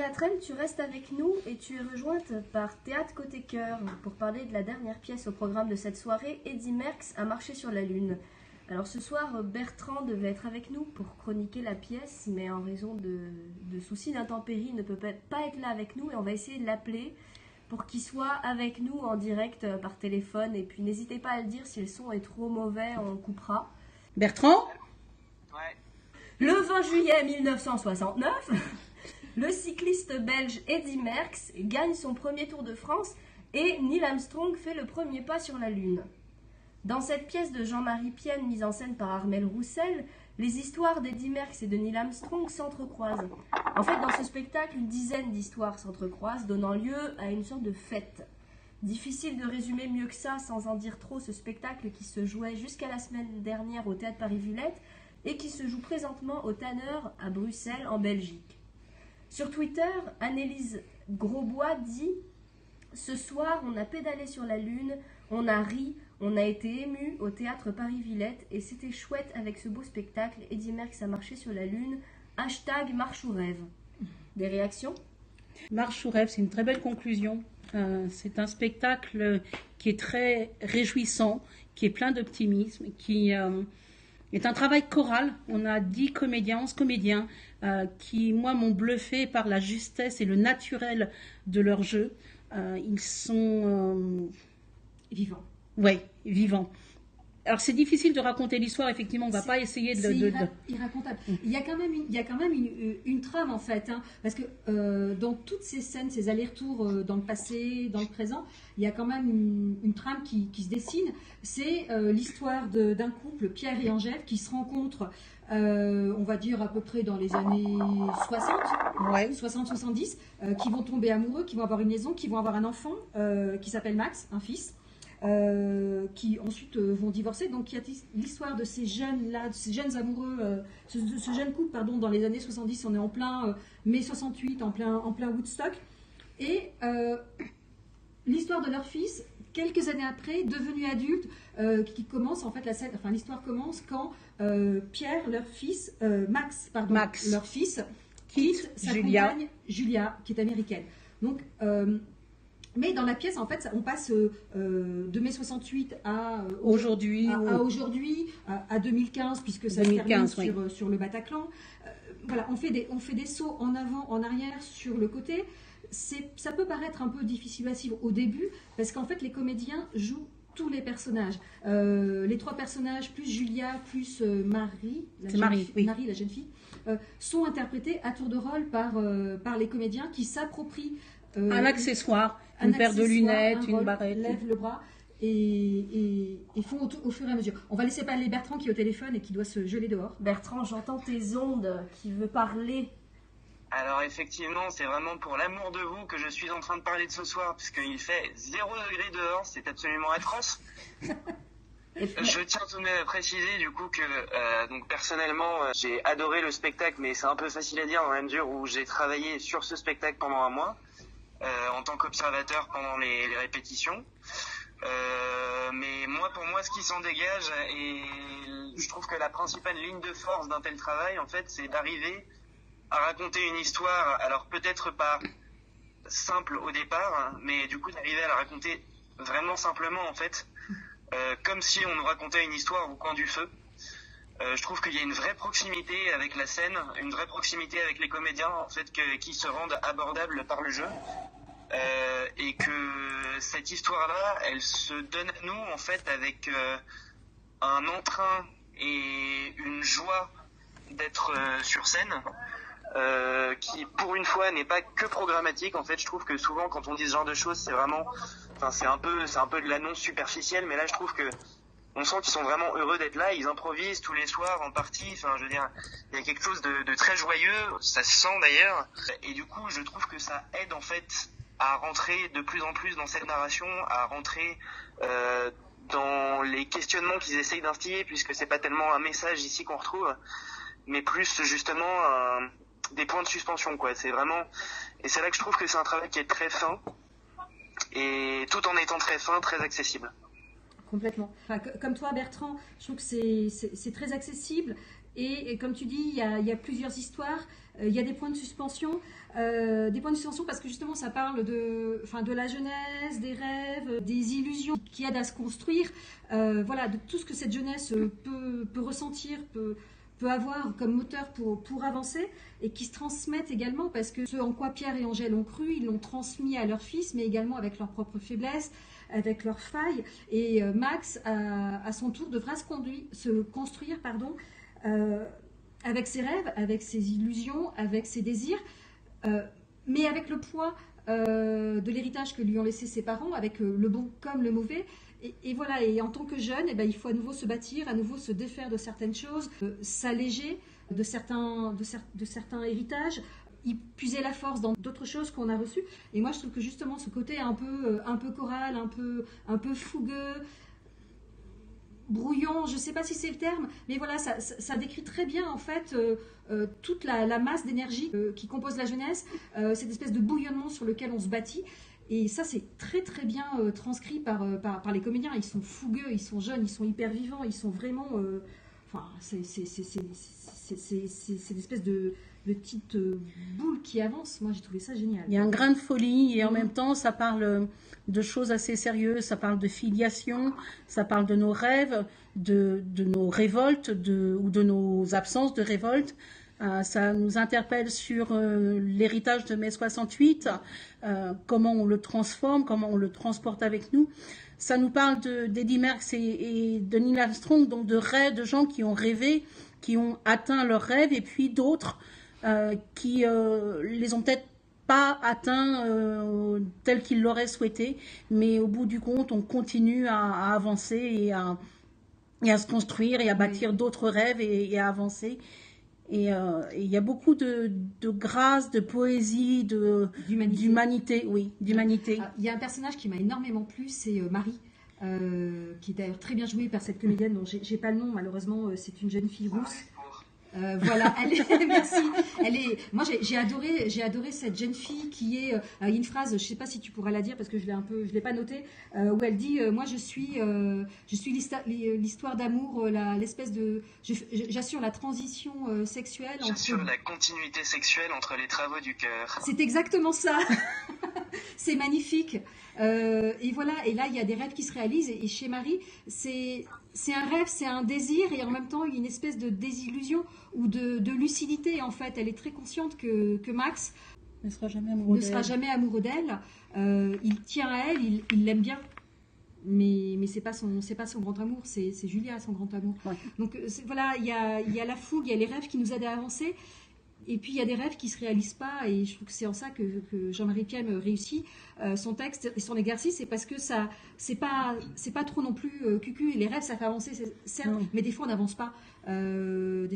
Théâtrelle, tu restes avec nous et tu es rejointe par Théâtre Côté Cœur pour parler de la dernière pièce au programme de cette soirée, Eddy Merckx a marché sur la Lune. Alors ce soir, Bertrand devait être avec nous pour chroniquer la pièce, mais en raison de soucis d'intempéries, il ne peut pas être là avec nous et on va essayer de l'appeler pour qu'il soit avec nous en direct par téléphone. Et puis n'hésitez pas à le dire, si le son est trop mauvais, on coupera. Bertrand ? Ouais. Le 20 juillet 1969, le cycliste belge Eddy Merckx gagne son premier Tour de France et Neil Armstrong fait le premier pas sur la Lune. Dans cette pièce de Jean-Marie Pienne mise en scène par Armel Roussel, les histoires d'Eddy Merckx et de Neil Armstrong s'entrecroisent. En fait, dans ce spectacle, une dizaine d'histoires s'entrecroisent, donnant lieu à une sorte de fête. Difficile de résumer mieux que ça sans en dire trop ce spectacle qui se jouait jusqu'à la semaine dernière au Théâtre Paris-Villette et qui se joue présentement au Tanner à Bruxelles en Belgique. Sur Twitter, Annelise Grosbois dit « Ce soir, on a pédalé sur la Lune, on a ri, on a été ému au Théâtre Paris-Villette et c'était chouette avec ce beau spectacle. Eddy Merckx a marché sur la Lune. # marche ou rêve ». Des réactions ? Marche ou rêve, c'est une très belle conclusion. C'est un spectacle qui est très réjouissant, qui est plein d'optimisme, qui est un travail choral. On a 10 comédiens, 11 comédiens qui, moi, m'ont bluffé par la justesse et le naturel de leur jeu. Ils sont... Vivants. Oui, vivants. Alors c'est difficile de raconter l'histoire, effectivement, on ne va pas essayer de... Irracontable. Il y a quand même une trame en fait, hein, parce que dans toutes ces scènes, ces allers-retours dans le passé, dans le présent, il y a quand même une trame qui se dessine. C'est l'histoire d'un couple, Pierre et Angèle, qui se rencontrent, on va dire à peu près dans les années 60, Ouais. 60-70, qui vont tomber amoureux, qui vont avoir une liaison, qui vont avoir un enfant qui s'appelle Max, un fils. Qui ensuite vont divorcer. Donc il y a l'histoire de ces jeunes-là, de ces jeunes amoureux, ce jeune couple, pardon, dans les années 70, on est en plein mai 68, en plein Woodstock. Et l'histoire de leur fils, quelques années après, devenu adulte, qui commence, en fait, l'histoire commence quand Pierre, leur fils, Max, leur fils, quitte sa compagne, Julia, qui est américaine. Donc, mais dans la pièce, en fait, on passe de mai 68 à aujourd'hui, à 2015, puisque ça 2015, se termine sur le Bataclan. Voilà, on fait des sauts en avant, en arrière, sur le côté. Ça peut paraître un peu difficile à suivre au début, parce qu'en fait, les comédiens jouent tous les personnages. Les 3 personnages, plus Julia, plus Marie, la jeune fille, sont interprétés à tour de rôle par les comédiens qui s'approprient un accessoire, une paire de lunettes, une barrette. Lèvent le bras et font au fur et à mesure. On va laisser parler Bertrand qui est au téléphone et qui doit se geler dehors. Bertrand, j'entends tes ondes qui veut parler. Alors effectivement, c'est vraiment pour l'amour de vous que je suis en train de parler de ce soir, puisqu'il fait 0 degré dehors, c'est absolument atroce. Je tiens tout de même à préciser du coup que donc personnellement j'ai adoré le spectacle, mais c'est un peu facile à dire dans la mesure où j'ai travaillé sur ce spectacle pendant un mois. En tant qu'observateur pendant les répétitions. Mais pour moi, ce qui s'en dégage, et je trouve que la principale ligne de force d'un tel travail, en fait, c'est d'arriver à raconter une histoire, alors peut-être pas simple au départ, hein, mais du coup d'arriver à la raconter vraiment simplement, en fait, comme si on nous racontait une histoire au coin du feu. Je trouve qu'il y a une vraie proximité avec la scène, une vraie proximité avec les comédiens, en fait, qui se rendent abordables par le jeu. Et que cette histoire-là, elle se donne à nous, en fait, avec un entrain et une joie d'être sur scène, qui, pour une fois, n'est pas que programmatique. En fait, je trouve que souvent, quand on dit ce genre de choses, c'est vraiment... Enfin, c'est un peu de l'annonce superficielle, mais là, je trouve que on sent qu'ils sont vraiment heureux d'être là, ils improvisent tous les soirs en partie, enfin je veux dire, il y a quelque chose de très joyeux, ça se sent d'ailleurs, et du coup je trouve que ça aide en fait à rentrer de plus en plus dans cette narration, à rentrer dans les questionnements qu'ils essayent d'instiller, puisque c'est pas tellement un message ici qu'on retrouve, mais plus justement des points de suspension, quoi. C'est vraiment, et c'est là que je trouve que c'est un travail qui est très fin, et tout en étant très fin, très accessible. Complètement. Enfin, comme toi, Bertrand, je trouve que c'est très accessible. Et comme tu dis, il y a plusieurs histoires, il y a des points de suspension. Parce que justement ça parle de la jeunesse, des rêves, des illusions qui aident à se construire, de tout ce que cette jeunesse peut ressentir, peut avoir comme moteur pour avancer, et qui se transmettent également, parce que ce en quoi Pierre et Angèle ont cru, ils l'ont transmis à leur fils, mais également avec leurs propres faiblesses, avec leurs failles. Et Max, à son tour, devra se construire avec ses rêves, avec ses illusions, avec ses désirs, mais avec le poids de l'héritage que lui ont laissé ses parents, avec le bon comme le mauvais. Et voilà, et en tant que jeune, il faut à nouveau se bâtir, à nouveau se défaire de certaines choses, s'alléger de certains héritages, y puiser la force dans d'autres choses qu'on a reçues. Et moi, je trouve que justement, ce côté un peu choral, un peu fougueux, brouillon, je ne sais pas si c'est le terme, mais voilà, ça décrit très bien en fait toute la masse d'énergie qui compose la jeunesse, cette espèce de bouillonnement sur lequel on se bâtit. Et ça, c'est très très bien transcrit par les comédiens. Ils sont fougueux, ils sont jeunes, ils sont hyper vivants, ils sont vraiment... c'est une espèce de petite boule qui avance. Moi, j'ai trouvé ça génial. Il y a un grain de folie et en même temps, ça parle de choses assez sérieuses. Ça parle de filiation, ça parle de nos rêves, de nos révoltes ou de nos absences de révolte. Ça nous interpelle sur l'héritage de mai 68, comment on le transforme, comment on le transporte avec nous. Ça nous parle d'Eddie Merckx et de Neil Armstrong, donc de rêves, de gens qui ont rêvé, qui ont atteint leurs rêves, et puis d'autres qui les ont peut-être pas atteints tels qu'ils l'auraient souhaité, mais au bout du compte, on continue à avancer et à se construire et à bâtir d'autres rêves et à avancer. Et il y a beaucoup de grâce, de poésie, d'humanité. Oui, d'humanité. Il y a un personnage qui m'a énormément plu, c'est Marie, qui est d'ailleurs très bien jouée par cette comédienne dont j'ai pas le nom, malheureusement, c'est une jeune fille rousse. Voilà, merci. Moi, j'ai adoré cette jeune fille qui est. Il y a une phrase, je sais pas si tu pourras la dire parce que je l'ai pas notée, où elle dit moi je suis l'histoire d'amour, l'espèce de. J'assure la transition sexuelle. J'assure la continuité sexuelle entre les travaux du cœur. C'est exactement ça. C'est magnifique. Et voilà, et là il y a des rêves qui se réalisent, et chez Marie, c'est un rêve, c'est un désir, et en même temps une espèce de désillusion ou de lucidité. En fait, elle est très consciente que Max ne sera jamais amoureux d'elle. Il tient à elle, il l'aime bien, mais c'est pas son grand amour, c'est Julia son grand amour. Ouais. Donc voilà, il y a la fougue, il y a les rêves qui nous aident à avancer. Et puis il y a des rêves qui ne se réalisent pas, et je trouve que c'est en ça que Jean-Marie Piem réussit son texte et son exercice, c'est parce que ça c'est pas trop non plus cucu. Les rêves ça fait avancer, certes, mais des fois on n'avance pas. On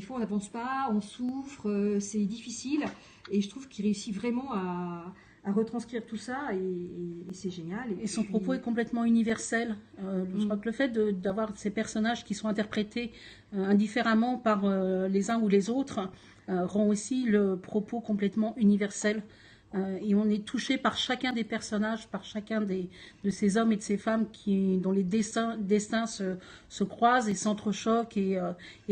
souffre, c'est difficile, et je trouve qu'il réussit vraiment à retranscrire tout ça, et c'est génial. Et son propos est complètement universel. Je crois que le fait d'avoir ces personnages qui sont interprétés indifféremment par les uns ou les autres rend aussi le propos complètement universel. Et on est touché par chacun des personnages, par chacun de ces hommes et de ces femmes dont les destins se croisent et s'entrechoquent et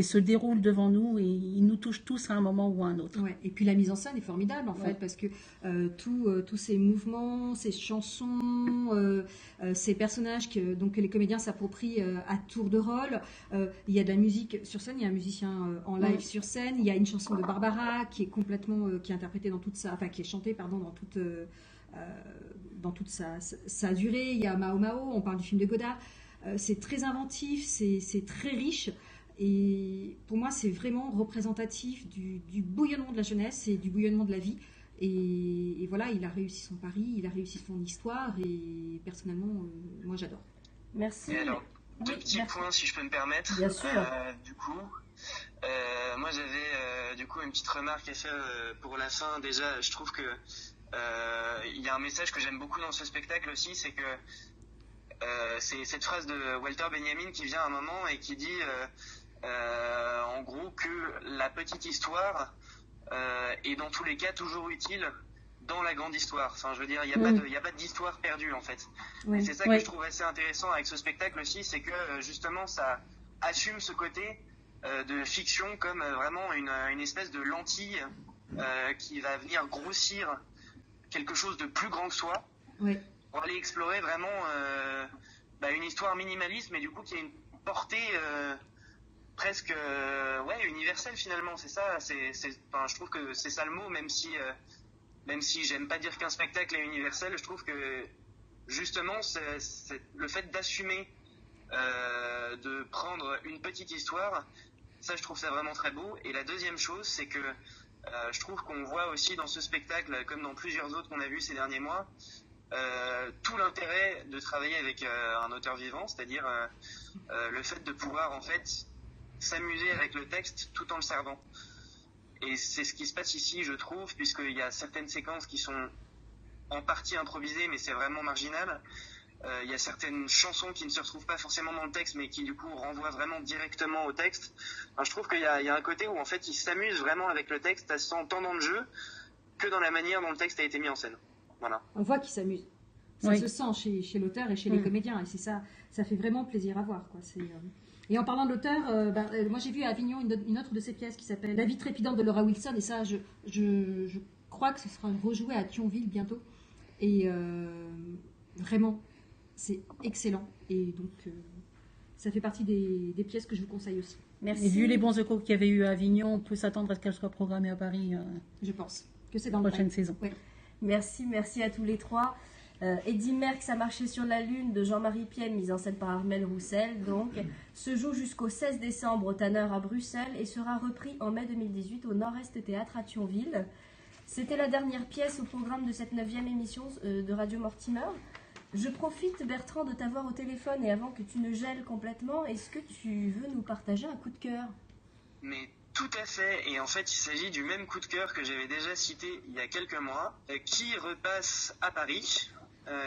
se déroulent devant nous, et ils nous touchent tous à un moment ou à un autre. Ouais. Et puis la mise en scène est formidable en fait, parce que tous ces mouvements, ces chansons, ces personnages que les comédiens s'approprient à tour de rôle. Il y a de la musique sur scène, il y a un musicien en live sur scène, il y a une chanson de Barbara qui est complètement qui est interprétée qui est chantée dans toute sa durée. Il y a Mao Mao, on parle du film de Godard. C'est très inventif, c'est très riche, et pour moi c'est vraiment représentatif du bouillonnement de la jeunesse et du bouillonnement de la vie. Et voilà, il a réussi son pari, il a réussi son histoire, et personnellement, moi j'adore. Merci. Et alors, deux petits points si je peux me permettre. Bien sûr. Moi j'avais du coup une petite remarque à faire pour la fin. Déjà, je trouve que il y a un message que j'aime beaucoup dans ce spectacle aussi, c'est que c'est cette phrase de Walter Benjamin qui vient à un moment et qui dit en gros que la petite histoire est dans tous les cas toujours utile dans la grande histoire. Enfin, je veux dire, il n'y a pas d'histoire perdue en fait. Et c'est ça que je trouve assez intéressant avec ce spectacle aussi, c'est que justement ça assume ce côté de fiction comme vraiment une espèce de lentille qui va venir grossir quelque chose de plus grand que soi, Oui. pour aller explorer vraiment une histoire minimaliste, mais du coup qui a une portée presque universelle finalement. C'est ça, je trouve que c'est ça le mot, même si j'aime pas dire qu'un spectacle est universel, je trouve que justement c'est le fait d'assumer de prendre une petite histoire, ça je trouve ça vraiment très beau. Et la deuxième chose, c'est que je trouve qu'on voit aussi dans ce spectacle, comme dans plusieurs autres qu'on a vus ces derniers mois, tout l'intérêt de travailler avec un auteur vivant, c'est-à-dire le fait de pouvoir en fait s'amuser avec le texte tout en le servant. Et c'est ce qui se passe ici, je trouve, puisqu'il y a certaines séquences qui sont en partie improvisées, mais c'est vraiment marginal. Il y a certaines chansons qui ne se retrouvent pas forcément dans le texte, mais qui du coup renvoient vraiment directement au texte. Enfin, je trouve qu'il y a un côté où en fait ils s'amusent vraiment avec le texte, tant dans le jeu que dans la manière dont le texte a été mis en scène. Voilà. On voit qu'ils s'amusent. Ça se sent chez l'auteur et chez les comédiens. Et c'est ça, ça fait vraiment plaisir à voir, quoi. Et en parlant de l'auteur, moi j'ai vu à Avignon une autre de ses pièces qui s'appelle La vie trépidante de Laura Wilson. Et ça, je crois que ce sera rejoué à Thionville bientôt. Et vraiment, c'est excellent. Et donc, ça fait partie des pièces que je vous conseille aussi. Merci. Et vu les bons échos qu'il y avait eu à Avignon, on peut s'attendre à ce qu'elle soit programmée à Paris. Je pense que c'est dans la prochaine saison. Ouais. Merci à tous les trois. Eddy Merckx a marché sur la Lune de Jean-Marie Pienne, mise en scène par Armelle Roussel, donc, se joue jusqu'au 16 décembre au Tanner à Bruxelles et sera repris en mai 2018 au Nord-Est Théâtre à Thionville. C'était la dernière pièce au programme de cette 9e émission de Radio Mortimer. Je profite, Bertrand, de t'avoir au téléphone et avant que tu ne gèles complètement, est-ce que tu veux nous partager un coup de cœur ? Mais tout à fait, et en fait il s'agit du même coup de cœur que j'avais déjà cité il y a quelques mois, qui repasse à Paris,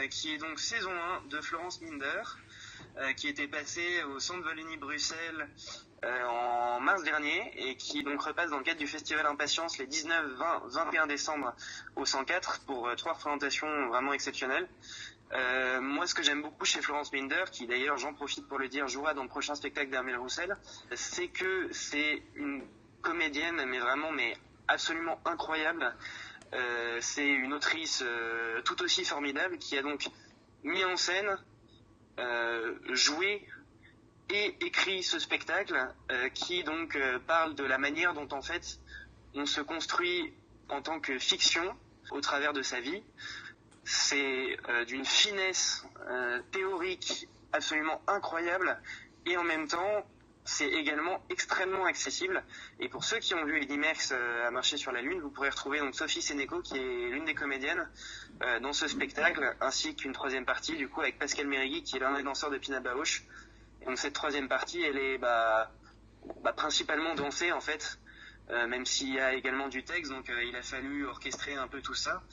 qui est donc saison 1 de Florence Minder, qui était passée au Centre Voleny Bruxelles en mars dernier, et qui donc repasse dans le cadre du Festival Impatience les 19, 20, 21 décembre au 104 pour 3 représentations vraiment exceptionnelles. Moi, ce que j'aime beaucoup chez Florence Minder, qui d'ailleurs, j'en profite pour le dire, jouera dans le prochain spectacle d'Armelle Roussel, c'est que c'est une comédienne, mais absolument incroyable. C'est une autrice tout aussi formidable qui a donc mis en scène, joué et écrit ce spectacle qui donc parle de la manière dont en fait on se construit en tant que fiction au travers de sa vie. C'est d'une finesse théorique absolument incroyable et en même temps c'est également extrêmement accessible. Et pour ceux qui ont vu Eddy Merckx à marcher sur la Lune, vous pourrez retrouver donc Sophie Sénéco qui est l'une des comédiennes dans ce spectacle, ainsi qu'une troisième partie du coup avec Pascal Mérigui qui est l'un des danseurs de Pina Bausch. Et donc cette troisième partie elle est principalement dansée en fait, même s'il y a également du texte, donc il a fallu orchestrer un peu tout ça.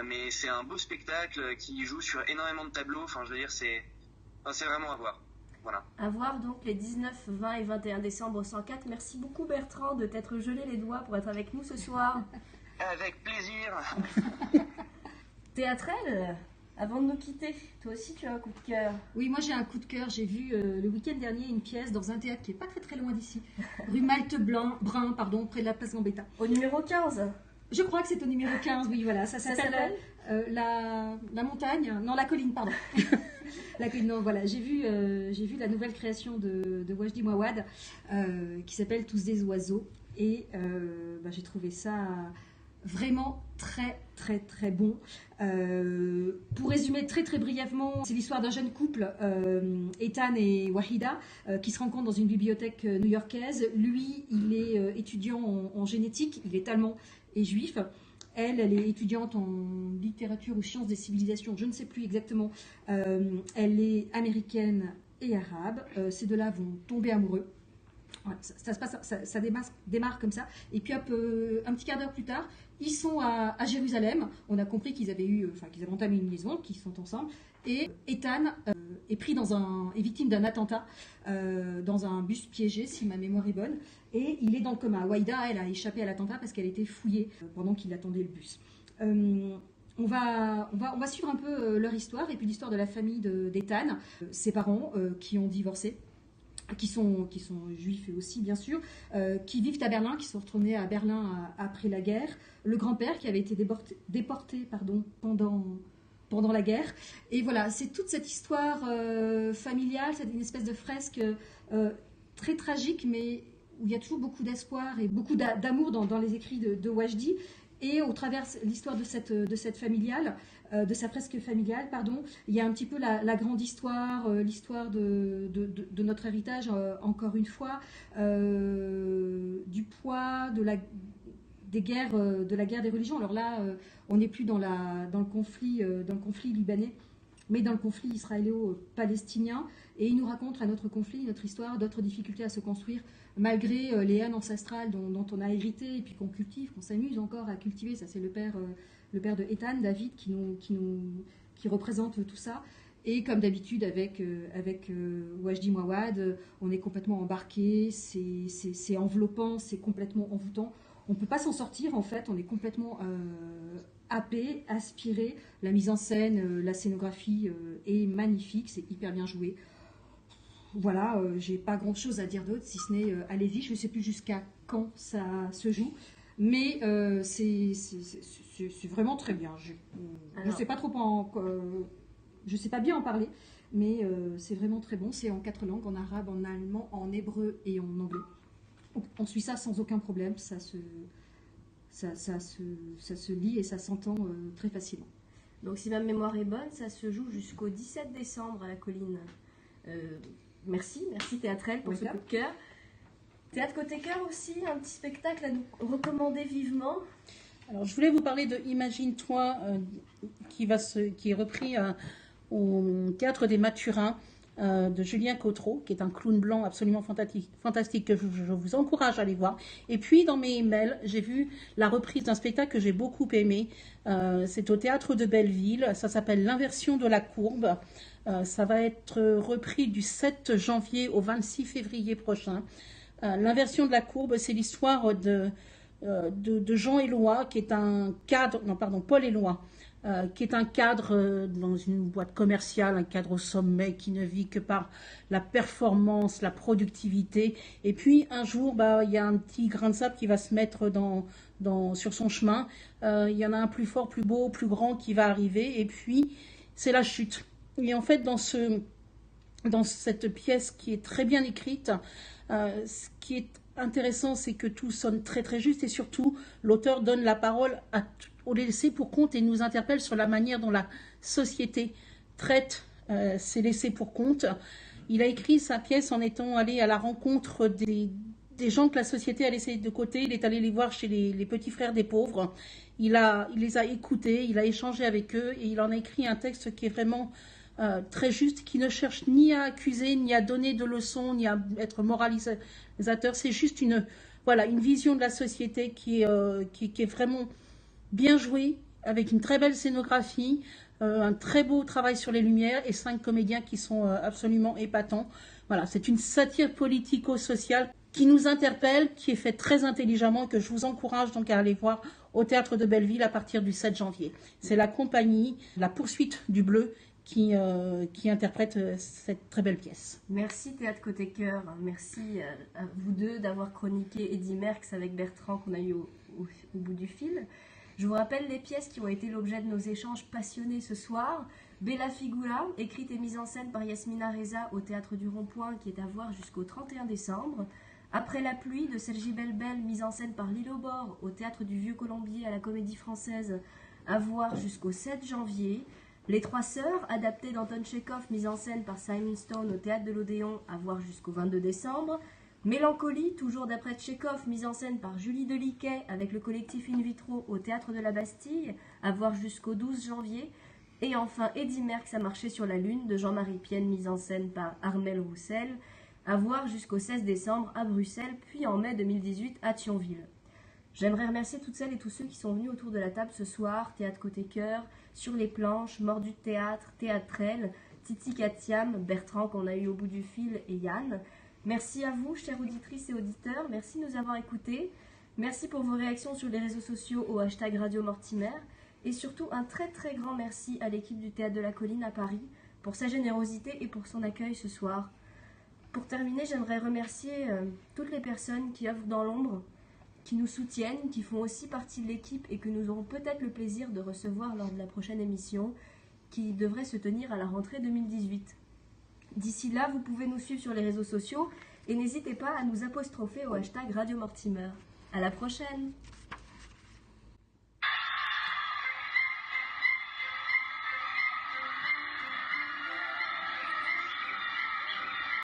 Mais c'est un beau spectacle qui joue sur énormément de tableaux. Enfin, je veux dire, c'est vraiment à voir. Voilà. À voir donc les 19, 20 et 21 décembre au 104. Merci beaucoup Bertrand de t'être gelé les doigts pour être avec nous ce soir. Avec plaisir. Théâtrelle, avant de nous quitter, toi aussi tu as un coup de cœur. Oui, moi j'ai un coup de cœur. J'ai vu le week-end dernier une pièce dans un théâtre qui est pas très loin d'ici, rue Malte-Brun, près de la place Gambetta. Au numéro 15. Je crois que c'est au numéro 15, oui, voilà. Ça s'appelle la montagne, non, la colline, pardon. La colline, non, voilà. J'ai vu la nouvelle création de Wajdi Mouawad qui s'appelle Tous des oiseaux. Et j'ai trouvé ça vraiment très bon. Pour résumer très brièvement, c'est l'histoire d'un jeune couple, Ethan et Wahida, qui se rencontrent dans une bibliothèque new-yorkaise. Lui, il est étudiant en génétique, il est allemand et juif. Elle est étudiante en littérature ou sciences des civilisations, je ne sais plus exactement. Elle est américaine et arabe. Ces deux-là vont tomber amoureux. Voilà, ça se passe, ça démarre comme ça. Et puis un petit quart d'heure plus tard, ils sont à Jérusalem. On a compris qu'ils avaient entamé une liaison, qu'ils sont ensemble. Et Ethan est victime d'un attentat dans un bus piégé, si ma mémoire est bonne. Et il est dans le coma. Wahida, elle a échappé à l'attentat parce qu'elle était fouillée pendant qu'il attendait le bus. On va suivre un peu leur histoire et puis l'histoire de la famille d'Ethan, ses parents qui ont divorcé. qui sont juifs aussi bien sûr, qui vivent à Berlin, qui sont retournés à Berlin après la guerre. Le grand-père qui avait été déporté pendant la guerre. Et voilà, c'est toute cette histoire familiale, c'est une espèce de fresque très tragique, mais où il y a toujours beaucoup d'espoir et beaucoup d'amour dans les écrits de Wajdi. Et au travers l'histoire de cette familiale, de sa fresque familiale, pardon, il y a un petit peu la grande histoire, l'histoire de notre héritage, encore une fois, du poids des guerres, de la guerre des religions. Alors là, on n'est plus dans le conflit libanais, mais dans le conflit israélo-palestinien. Et il nous raconte notre conflit, notre histoire, d'autres difficultés à se construire, malgré les haines ancestrales dont on a hérité et puis qu'on cultive, qu'on s'amuse encore à cultiver. Ça, c'est le père de Ethan, David, qui représente tout ça. Et comme d'habitude avec Wajdi Mouawad, on est complètement embarqué, c'est enveloppant, c'est complètement envoûtant. On ne peut pas s'en sortir en fait, on est complètement happé, aspiré. La mise en scène, la scénographie est magnifique, c'est hyper bien joué. Voilà, j'ai pas grand chose à dire d'autre, si ce n'est allez-y, je ne sais plus jusqu'à quand ça se joue, mais c'est vraiment très bien. Je ne sais pas je sais pas bien en parler, mais c'est vraiment très bon. C'est en 4 langues, en arabe, en allemand, en hébreu et en anglais. On suit ça sans aucun problème, ça se lit et ça s'entend très facilement. Donc si ma mémoire est bonne, ça se joue jusqu'au 17 décembre à la Colline. Merci Théâtrelle pour ce coup de cœur. Théâtre Côté Cœur aussi, un petit spectacle à nous recommander vivement. Alors je voulais vous parler de Imagine-toi qui est repris au Théâtre des Mathurins de Julien Cotreau, qui est un clown blanc absolument fantastique que je vous encourage à aller voir. Et puis dans mes mails, j'ai vu la reprise d'un spectacle que j'ai beaucoup aimé. C'est au Théâtre de Belleville, ça s'appelle L'Inversion de la courbe. Ça va être repris du 7 janvier au 26 février prochain. L'inversion de la courbe, c'est l'histoire de Jean Éloy, qui est un cadre, Paul Éloy, qui est un cadre dans une boîte commerciale, un cadre au sommet qui ne vit que par la performance, la productivité. Et puis un jour, il y a un petit grain de sable qui va se mettre sur son chemin. Il y en a un plus fort, plus beau, plus grand qui va arriver. Et puis c'est la chute. Et en fait, dans cette pièce qui est très bien écrite, ce qui est intéressant, c'est que tout sonne très très juste et surtout, l'auteur donne la parole au laissés pour compte et nous interpelle sur la manière dont la société traite ces laissés pour compte. Il a écrit sa pièce en étant allé à la rencontre des gens que la société a laissés de côté. Il est allé les voir chez les petits frères des pauvres. Il les a écoutés, il a échangé avec eux et il en a écrit un texte qui est vraiment très juste, qui ne cherche ni à accuser, ni à donner de leçons, ni à être moralisateur. C'est juste une vision de la société qui est vraiment bien jouée, avec une très belle scénographie, un très beau travail sur les lumières et 5 comédiens qui sont absolument épatants. Voilà, c'est une satire politico-sociale qui nous interpelle, qui est faite très intelligemment et que je vous encourage donc à aller voir au Théâtre de Belleville à partir du 7 janvier. C'est la compagnie La Poursuite du Bleu qui interprète cette très belle pièce. Merci Théâtre Côté Cœur, merci à vous deux d'avoir chroniqué Eddy Merckx avec Bertrand qu'on a eu au bout du fil. Je vous rappelle les pièces qui ont été l'objet de nos échanges passionnés ce soir. Bella Figura, écrite et mise en scène par Yasmina Reza au Théâtre du Rond-Point, qui est à voir jusqu'au 31 décembre. Après la pluie de Sergi Belbel, mise en scène par Lilo Bord au Théâtre du Vieux-Colombier à la Comédie Française, à voir jusqu'au 7 janvier. Les Trois Sœurs, adaptées d'Anton Tchekhov, mise en scène par Simon Stone au Théâtre de l'Odéon, à voir jusqu'au 22 décembre. Mélancolie, toujours d'après Tchekhov, mise en scène par Julie Deliquet avec le collectif In Vitro au Théâtre de la Bastille, à voir jusqu'au 12 janvier. Et enfin, Eddy Merckx a marché sur la Lune de Jean-Marie Pienne, mise en scène par Armel Roussel, à voir jusqu'au 16 décembre à Bruxelles, puis en mai 2018 à Thionville. J'aimerais remercier toutes celles et tous ceux qui sont venus autour de la table ce soir, Théâtre Côté Cœur, Sur les planches, Mordu de théâtre, Théâtrelle, Titi Katiam, Bertrand qu'on a eu au bout du fil et Yann. Merci à vous, chères auditrices et auditeurs, merci de nous avoir écoutés. Merci pour vos réactions sur les réseaux sociaux au hashtag Radio Mortimer. Et surtout, un très très grand merci à l'équipe du Théâtre de la Colline à Paris pour sa générosité et pour son accueil ce soir. Pour terminer, j'aimerais remercier toutes les personnes qui œuvrent dans l'ombre, qui nous soutiennent, qui font aussi partie de l'équipe et que nous aurons peut-être le plaisir de recevoir lors de la prochaine émission qui devrait se tenir à la rentrée 2018. D'ici là, vous pouvez nous suivre sur les réseaux sociaux et n'hésitez pas à nous apostropher au hashtag Radio Mortimer. À la prochaine!